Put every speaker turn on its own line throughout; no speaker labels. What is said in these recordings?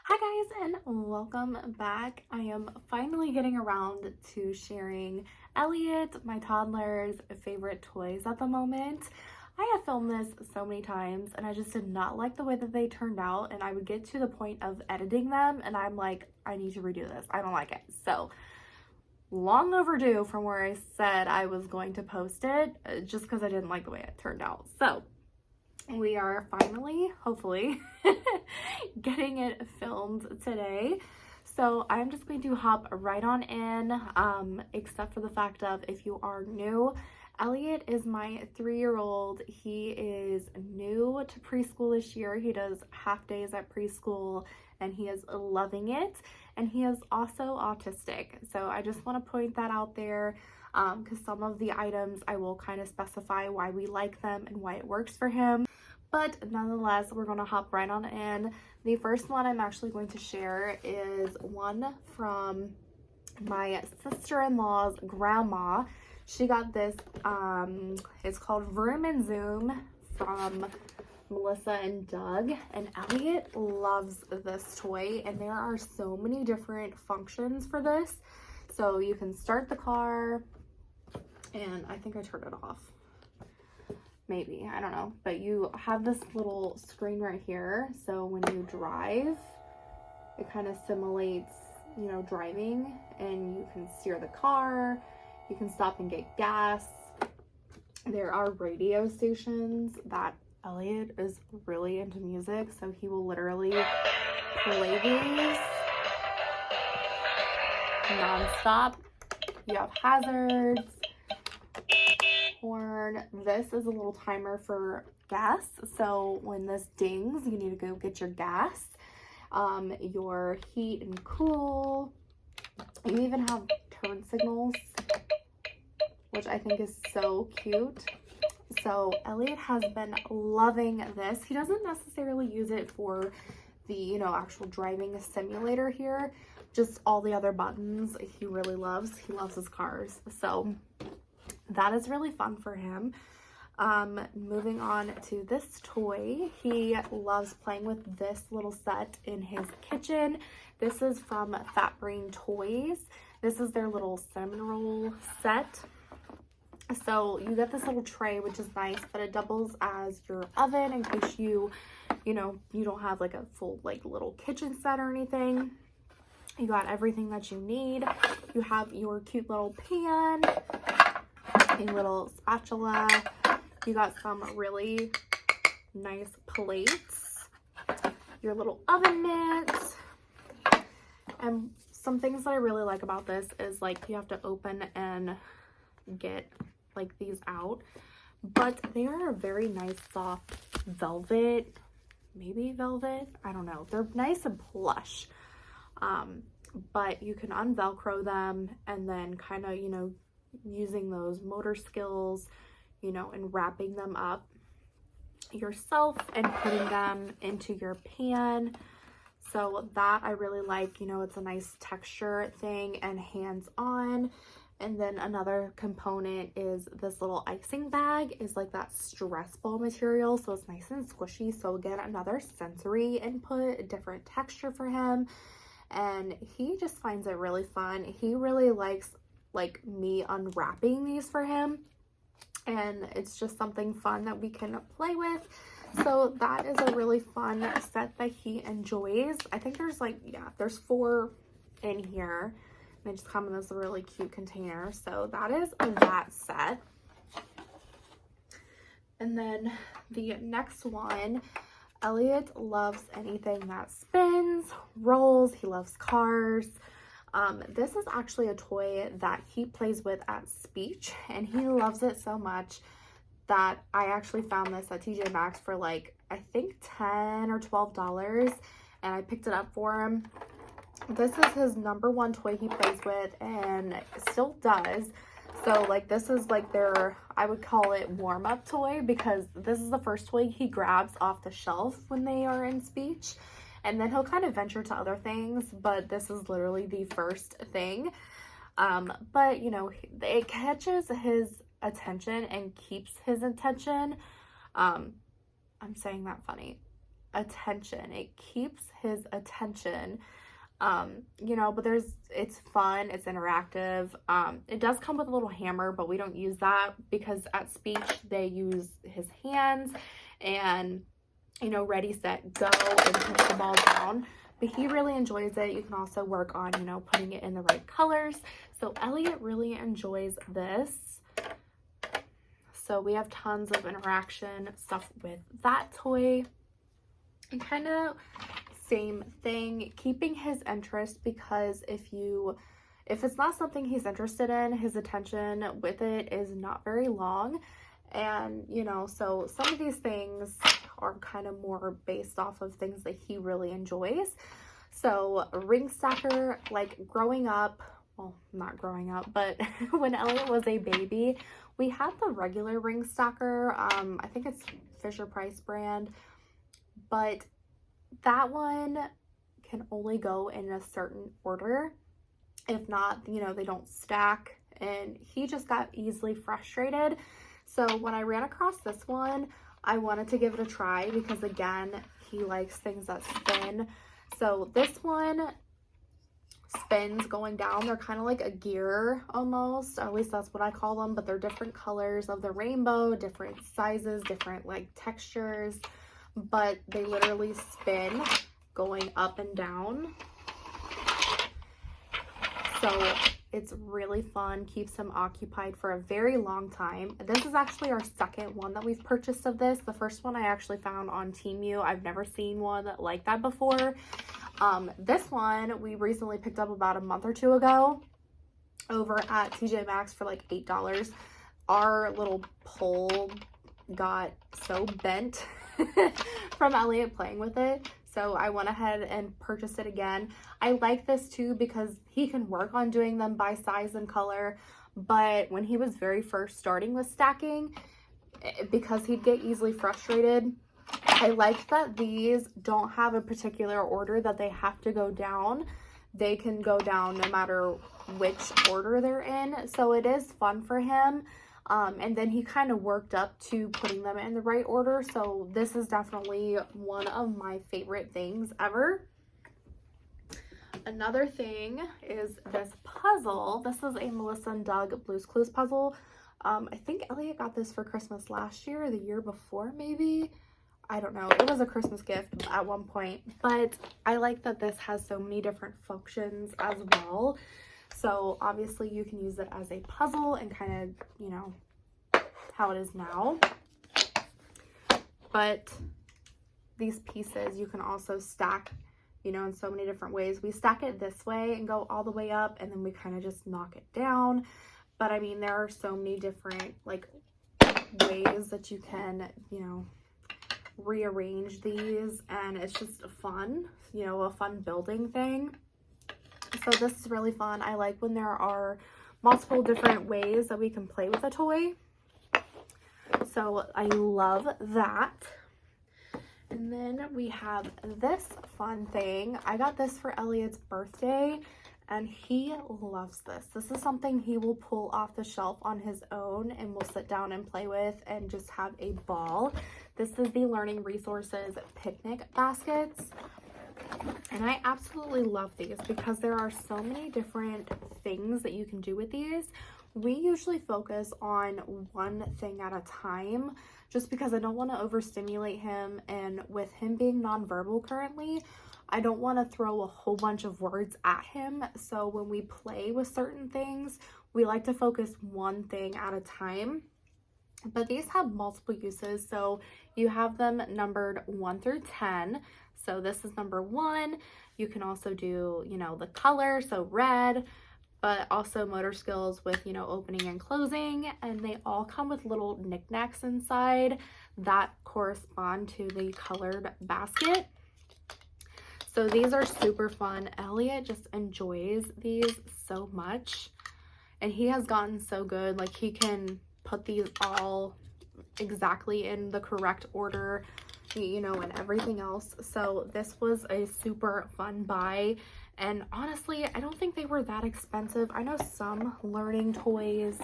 Hi guys and welcome back. I am finally getting around to sharing Elliott, my toddler's favorite toys at the moment. I have filmed this so many times and I just did not like the way that they turned out, and I would get to the point of editing them and I'm like, I need to redo this. I don't like it. So long overdue from where I said I was going to post it, just because I didn't like the way it turned out. So we are finally, hopefully, getting it filmed today. So I'm just going to hop right on in, except for the fact of, if you are new, Elliott is my 3-year-old. He is new to preschool this year. He does half days at preschool and he is loving it. And he is also autistic. So I just want to point that out there, because some of the items I will kind of specify why we like them and why it works for him. But nonetheless, we're going to hop right on in. The first one I'm actually going to share is one from my sister-in-law's grandma. She got this, it's called Vroom and Zoom from Melissa and Doug, and Elliott loves this toy, and there are so many different functions for this. So you can start the car, and I think I turned it off. Maybe, I don't know, but you have this little screen right here. So when you drive, it kind of simulates, you know, driving, and you can steer the car, you can stop and get gas. There are radio stations that Elliott is really into music, so he will literally play these non-stop. You have hazards, horn. This is a little timer for gas, so when this dings, you need to go get your gas. Your heat and cool. You even have turn signals, which I think is so cute. So Elliott has been loving this. He doesn't necessarily use it for the, you know, actual driving simulator here. Just all the other buttons he really loves. He loves his cars. So that is really fun for him. Moving on to this toy. He loves playing with this little set in his kitchen. This is from Fat Brain Toys. This is their little cinnamon roll set. So you get this little tray, which is nice, but it doubles as your oven in case you know, you don't have like a full like little kitchen set or anything. You got everything that you need. You have your cute little pan, a little spatula. You got some really nice plates, your little oven mitts, and some things that I really like about this is like you have to open and get like these out, but they are a very nice soft velvet, maybe velvet, I don't know, they're nice and plush, but you can unvelcro them and then kind of, you know, using those motor skills, you know, and wrapping them up yourself and putting them into your pan. So that I really like, you know, it's a nice texture thing and hands-on. And then another component is this little icing bag is like that stress ball material, so it's nice and squishy. So again, another sensory input, a different texture for him, and he just finds it really fun. He really likes like me unwrapping these for him, and it's just something fun that we can play with. So that is a really fun set that he enjoys. I think there's like, yeah, there's 4 in here. They just come in this really cute container. So that is that set. And then the next one, Elliott loves anything that spins, rolls. He loves cars. This is actually a toy that he plays with at speech, and he loves it so much that I actually found this at TJ Maxx for like, I think $10 or $12, and I picked it up for him. This is his #1 toy he plays with and still does. So like this is like their, I would call it warm-up toy, because this is the first toy he grabs off the shelf when they are in speech, and then he'll kind of venture to other things, but this is literally the first thing. But you know, it catches his attention and keeps his attention. I'm saying that funny. attention. It keeps his attention. You know, but it's fun, it's interactive. It does come with a little hammer, but we don't use that because at speech they use his hands and, you know, ready, set, go, and push the ball down. But he really enjoys it. You can also work on, you know, putting it in the right colors. So Elliott really enjoys this. So we have tons of interaction stuff with that toy. And kind of same thing, keeping his interest, because if it's not something he's interested in, his attention with it is not very long. And, you know, so some of these things are kind of more based off of things that he really enjoys. So ring stacker, like growing up, well, not growing up, but when Elliott was a baby, we had the regular ring stacker. I think it's Fisher Price brand, but that one can only go in a certain order. If not, you know, they don't stack, and he just got easily frustrated. So when I ran across this one, I wanted to give it a try because, again, he likes things that spin. So this one spins going down. They're kind of like a gear almost, or at least that's what I call them, but they're different colors of the rainbow, different sizes, different like textures, but they literally spin going up and down. So it's really fun, keeps him occupied for a very long time. This is actually our second one that we've purchased of this. The first one I actually found on Temu. I've never seen one like that before. This one we recently picked up about a month or two ago over at TJ Maxx for like $8. Our little pole got so bent from Elliott playing with it, so I went ahead and purchased it again. I like this too because he can work on doing them by size and color, but when he was very first starting with stacking, because he'd get easily frustrated, I like that these don't have a particular order that they have to go down. They can go down no matter which order they're in, so it is fun for him. And then he kind of worked up to putting them in the right order. So this is definitely one of my favorite things ever. Another thing is this puzzle. This is a Melissa and Doug Blue's Clues puzzle. I think Elliott got this for Christmas last year or the year before, maybe. I don't know. It was a Christmas gift at one point. But I like that this has so many different functions as well. So obviously you can use it as a puzzle and kind of, you know, how it is now. But these pieces you can also stack, you know, in so many different ways. We stack it this way and go all the way up, and then we kind of just knock it down. But I mean, there are so many different like ways that you can, you know, rearrange these, and it's just fun, you know, a fun building thing. So this is really fun. I like when there are multiple different ways that we can play with a toy. So I love that. And then we have this fun thing. I got this for Elliott's birthday, and he loves this. This is something he will pull off the shelf on his own and will sit down and play with and just have a ball. This is the Learning Resources picnic baskets. And I absolutely love these because there are so many different things that you can do with these. We usually focus on one thing at a time just because I don't want to overstimulate him, and with him being nonverbal currently, I don't want to throw a whole bunch of words at him. So when we play with certain things, we like to focus one thing at a time. But these have multiple uses, so you have them numbered 1 through 10. So this is number 1. You can also do, you know, the color, so red, but also motor skills with, you know, opening and closing. And they all come with little knickknacks inside that correspond to the colored basket. So these are super fun. Elliott just enjoys these so much, and he has gotten so good. Like, he can put these all exactly in the correct order, you know, and everything else. So this was a super fun buy, and honestly, I don't think they were that expensive. I know some learning toys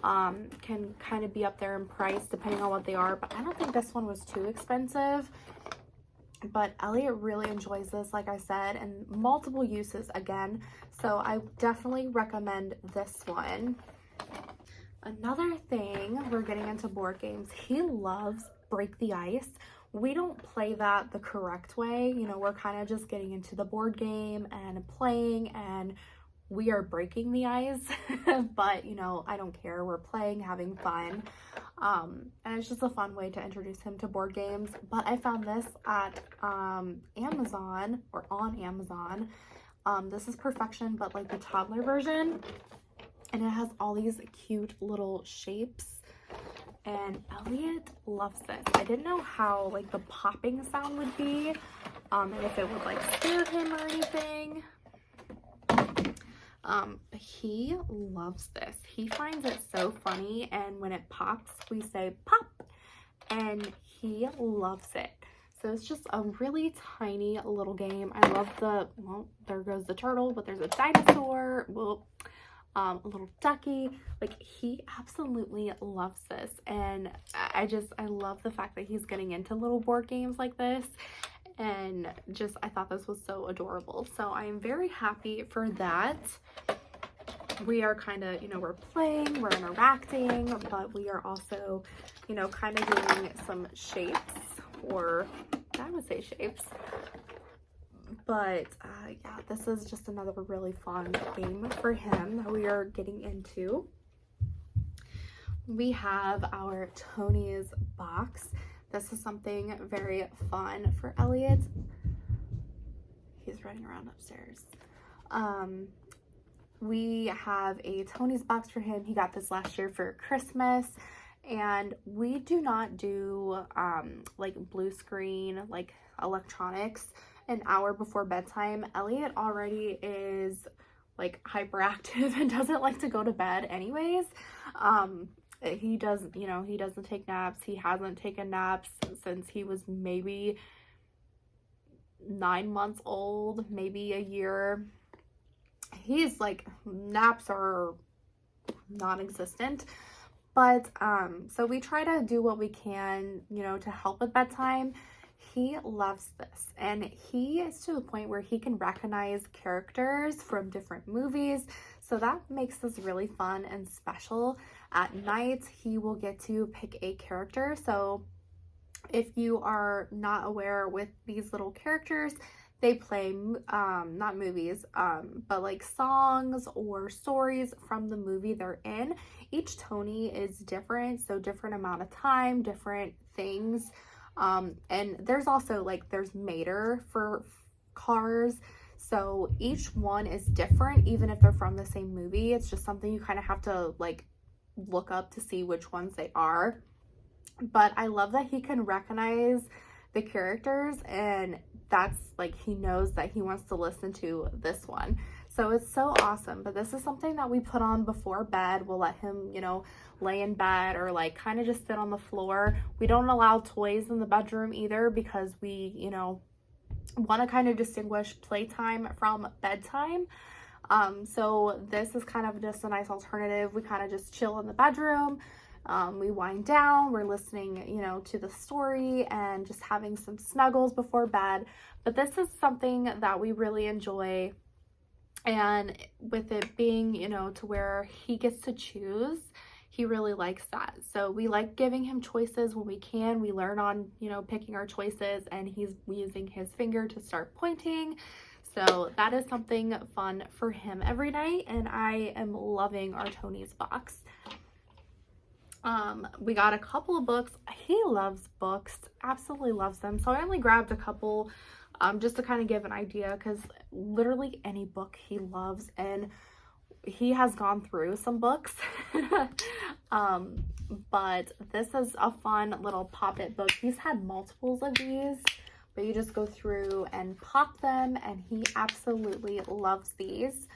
can kind of be up there in price depending on what they are, but I don't think this one was too expensive. But Elliott really enjoys this, like I said, and multiple uses again. So I definitely recommend this one. Another thing, we're getting into board games. He loves Break the Ice. We don't play that the correct way. You know, we're kind of just getting into the board game and playing, and we are breaking the ice. But, you know, I don't care. We're playing, having fun. And it's just a fun way to introduce him to board games. But I found this at Amazon, or on Amazon. This is Perfection, but like the toddler version. And it has all these cute little shapes. And Elliott loves this. I didn't know how like the popping sound would be. And if it would like scare him or anything. But he loves this. He finds it so funny, and when it pops, we say pop, and he loves it. So it's just a really tiny little game. I love the, well, there goes the turtle, but there's a dinosaur, well, a little ducky. Like, he absolutely loves this, and I love the fact that he's getting into little board games like this. And just, I thought this was so adorable. So I am very happy for that. We are kind of, you know, we're playing, we're interacting, but we are also, you know, kind of doing some shapes, or I would say shapes. But yeah, this is just another really fun game for him that we are getting into. We have our Tonies Box. This is something very fun for Elliott. He's running around upstairs. We have a Tonies Box for him. He got this last year for Christmas. And we do not do like blue screen, like electronics an hour before bedtime. Elliott already is like hyperactive and doesn't like to go to bed anyways. He doesn't, you know, he doesn't take naps. He hasn't taken naps since he was maybe 9 months old, maybe a year. He's like, naps are non-existent. But so we try to do what we can, you know, to help with bedtime. He loves this, and he is to the point where he can recognize characters from different movies. So that makes this really fun and special. At night, he will get to pick a character. So if you are not aware with these little characters, they play, not movies, but like songs or stories from the movie they're in. Each Tony is different, so different amount of time, different things. And there's also like, there's Mater for cars. So each one is different, even if they're from the same movie. It's just something you kind of have to like look up to see which ones they are. But I love that he can recognize the characters, and that's like, he knows that he wants to listen to this one. So it's so awesome. But this is something that we put on before bed. We'll let him, you know, lay in bed or like kind of just sit on the floor. We don't allow toys in the bedroom either, because we, you know, want to kind of distinguish playtime from bedtime. So this is kind of just a nice alternative. We kind of just chill in the bedroom. We wind down, we're listening, you know, to the story and just having some snuggles before bed. But this is something that we really enjoy. And with it being, you know, to where he gets to choose, he really likes that. So we like giving him choices when we can. We learn on, you know, picking our choices, and he's using his finger to start pointing. So that is something fun for him every night, and I am loving our Tonies Box. We got a couple of books. He loves books, absolutely loves them. So I only grabbed a couple just to kind of give an idea, because literally any book he loves, and he has gone through some books. But this is a fun little pop-it book. He's had multiples of these, but you just go through and pop them, and he absolutely loves these.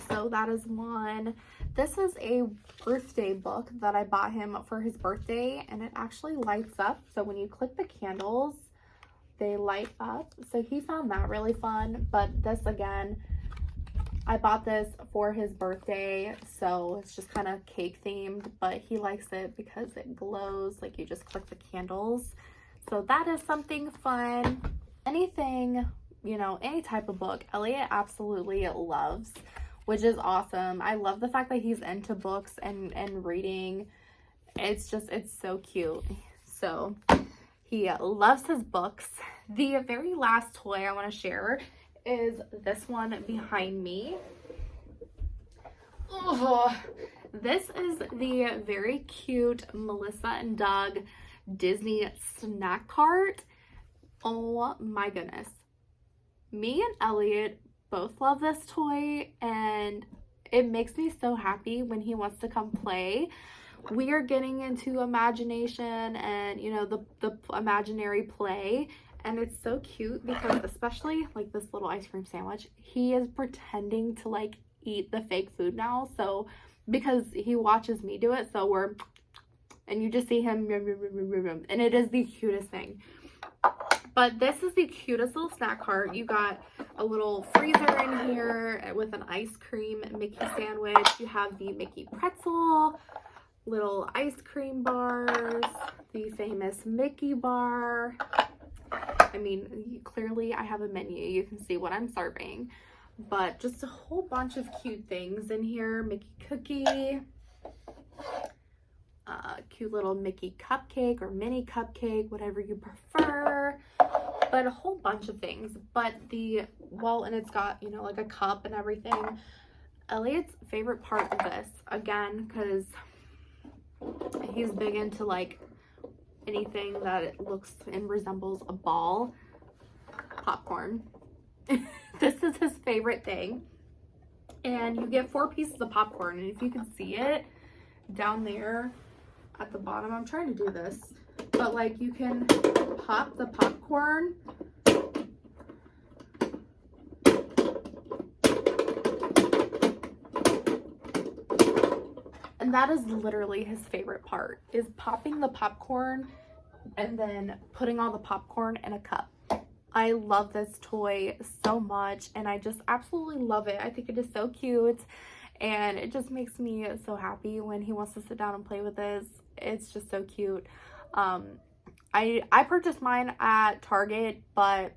So that is one. This is a birthday book that I bought him for his birthday, and it actually lights up. So when you click the candles, they light up. So he found that really fun. But this, again, I bought this for his birthday, so it's just kind of cake themed, but he likes it because it glows, like you just click the candles. So that is something fun. Anything, you know, any type of book Elliott absolutely loves, which is awesome. I love the fact that he's into books and reading. It's so cute. So he loves his books. The very last toy I want to share is this one behind me. Oh, this is the very cute Melissa and Doug Disney snack cart. Oh my goodness. Me and Elliott both love this toy, and it makes me so happy when he wants to come play. We are getting into imagination and, you know, the imaginary play, and it's so cute because, especially like this little ice cream sandwich, he is pretending to like eat the fake food now. So because he watches me do it, so and you just see him, and it is the cutest thing. But this is the cutest little snack cart. You got a little freezer in here with an ice cream Mickey sandwich. You have the Mickey pretzel, little ice cream bars, the famous Mickey bar. I mean, clearly I have a menu. You can see what I'm serving. But just a whole bunch of cute things in here. Mickey cookie, cute little Mickey cupcake or mini cupcake, whatever you prefer. But a whole bunch of things. But and it's got, you know, like a cup and everything. Elliott's favorite part of this, again, because he's big into like anything that it looks and resembles a ball. Popcorn. This is his favorite thing. And you get 4 pieces of popcorn. And if you can see it down there at the bottom, I'm trying to do this, but like you can pop the popcorn. And that is literally his favorite part, is popping the popcorn and then putting all the popcorn in a cup. I love this toy so much, and I just absolutely love it. I think it is so cute, and it just makes me so happy when he wants to sit down and play with this. It's just so cute. I purchased mine at Target, but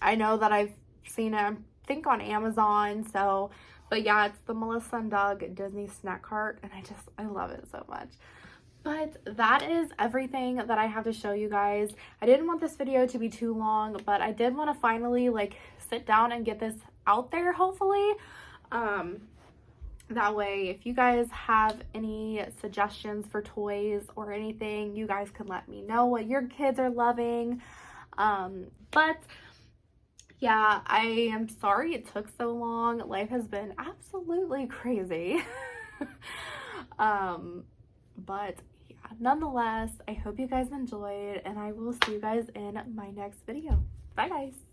I know that I've seen it, I think, on Amazon. So, but yeah, it's the Melissa and Doug Disney snack cart, and I love it so much. But that is everything that I have to show you guys. I didn't want this video to be too long, but I did want to finally like sit down and get this out there, hopefully. That way, if you guys have any suggestions for toys or anything, you guys can let me know what your kids are loving. But yeah, I am sorry it took so long. Life has been absolutely crazy. But yeah, nonetheless, I hope you guys enjoyed, and I will see you guys in my next video. Bye guys.